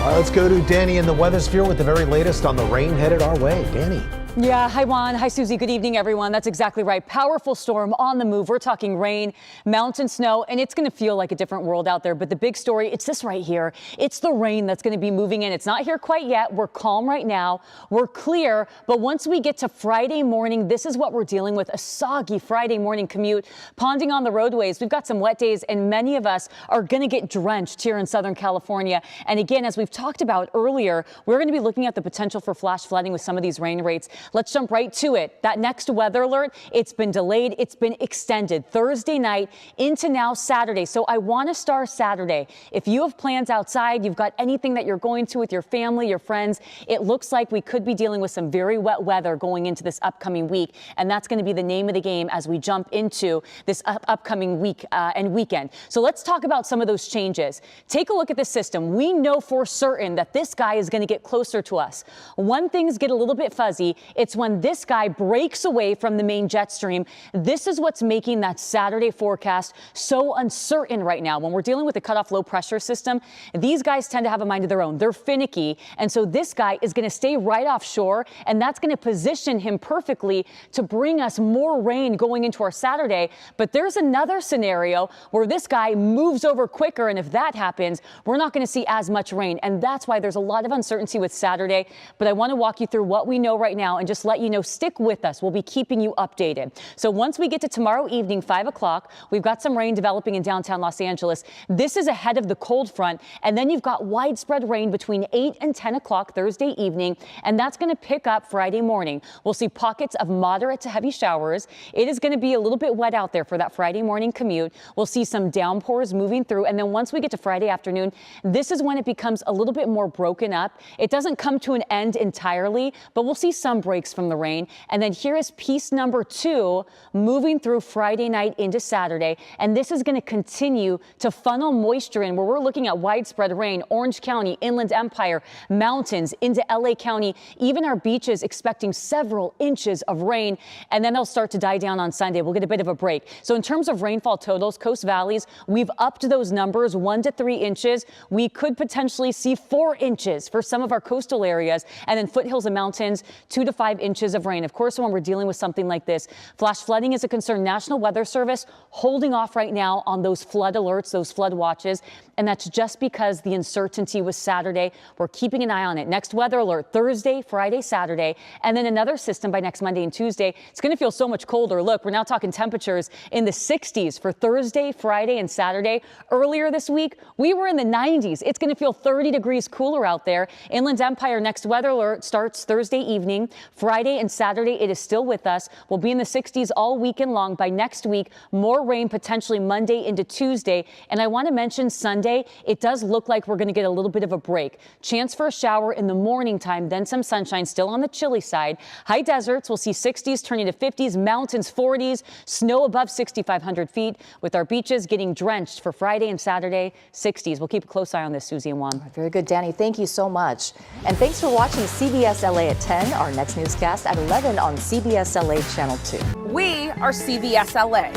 All right, let's go to Dani in the weather sphere with the very latest on the rain headed our way. Dani. Yeah, hi Juan, hi Susie, good evening everyone. That's exactly right. Powerful storm on the move. We're talking rain, mountain snow, and it's going to feel like a different world out there. But the big story, it's this right here. It's the rain that's going to be moving in. It's not here quite yet. We're calm right now. We're clear. But once we get to Friday morning, this is what we're dealing with. A soggy Friday morning commute, ponding on the roadways. We've got some wet days and many of us are going to get drenched here in Southern California. And again, as we've talked about earlier, we're going to be looking at the potential for flash flooding with some of these rain rates. Let's jump right to it. That next weather alert, it's been delayed. It's been extended Thursday night into now Saturday. So I want to start Saturday. If you have plans outside, you've got anything that you're going to with your family, your friends, it looks like we could be dealing with some very wet weather going into this upcoming week. And that's going to be the name of the game as we jump into this upcoming week and weekend. So let's talk about some of those changes. Take a look at the system. We know for certain that this guy is going to get closer to us. When things get a little bit fuzzy, it's when this guy breaks away from the main jet stream. This is what's making that Saturday forecast so uncertain right now. When we're dealing with a cutoff low pressure system, these guys tend to have a mind of their own. They're finicky. And so this guy is going to stay right offshore, and that's going to position him perfectly to bring us more rain going into our Saturday. But there's another scenario where this guy moves over quicker. And if that happens, we're not going to see as much rain. And that's why there's a lot of uncertainty with Saturday. But I want to walk you through what we know right now and just let you know, stick with us. We'll be keeping you updated. So once we get to tomorrow evening, 5 o'clock, we've got some rain developing in downtown Los Angeles. This is ahead of the cold front. And then you've got widespread rain between 8 and 10 o'clock Thursday evening. And that's going to pick up Friday morning. We'll see pockets of moderate to heavy showers. It is going to be a little bit wet out there for that Friday morning commute. We'll see some downpours moving through. And then once we get to Friday afternoon, this is when it becomes a little bit more broken up. It doesn't come to an end entirely, but we'll see some breaks from the rain. And then here is piece number 2 moving through Friday night into Saturday. And this is going to continue to funnel moisture in where we're looking at widespread rain, Orange County, Inland Empire, mountains into LA County, even our beaches expecting several inches of rain. And then they'll start to die down on Sunday. We'll get a bit of a break. So in terms of rainfall totals, coast valleys, we've upped those numbers 1 to 3 inches. We could potentially see 4 inches for some of our coastal areas, and then foothills and mountains, 2 to 5 inches of rain. Of course, when we're dealing with something like this, flash flooding is a concern. National Weather Service holding off right now on those flood alerts, those flood watches. And that's just because the uncertainty was Saturday. We're keeping an eye on it. Next weather alert Thursday, Friday, Saturday, and then another system by next Monday and Tuesday. It's going to feel so much colder. Look, we're now talking temperatures in the 60s for Thursday, Friday, and Saturday. Earlier this week, we were in the 90s. It's going to feel 30 degrees cooler out there. Inland Empire, next weather alert starts Thursday evening. Friday and Saturday, it is still with us. We'll be in the 60s all weekend long. By next week, more rain potentially Monday into Tuesday. And I want to mention Sunday. It does look like we're going to get a little bit of a break. Chance for a shower in the morning time, then some sunshine still on the chilly side. High deserts, we'll see 60s turning to 50s, mountains 40s, snow above 6,500 feet, with our beaches getting drenched for Friday and Saturday, 60s. We'll keep a close eye on this, Susie and Juan. Very good, Dani. Thank you so much. And thanks for watching CBS LA at 10, our next newscast at 11 on CBS LA Channel 2. We are CBS LA.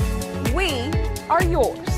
We are yours.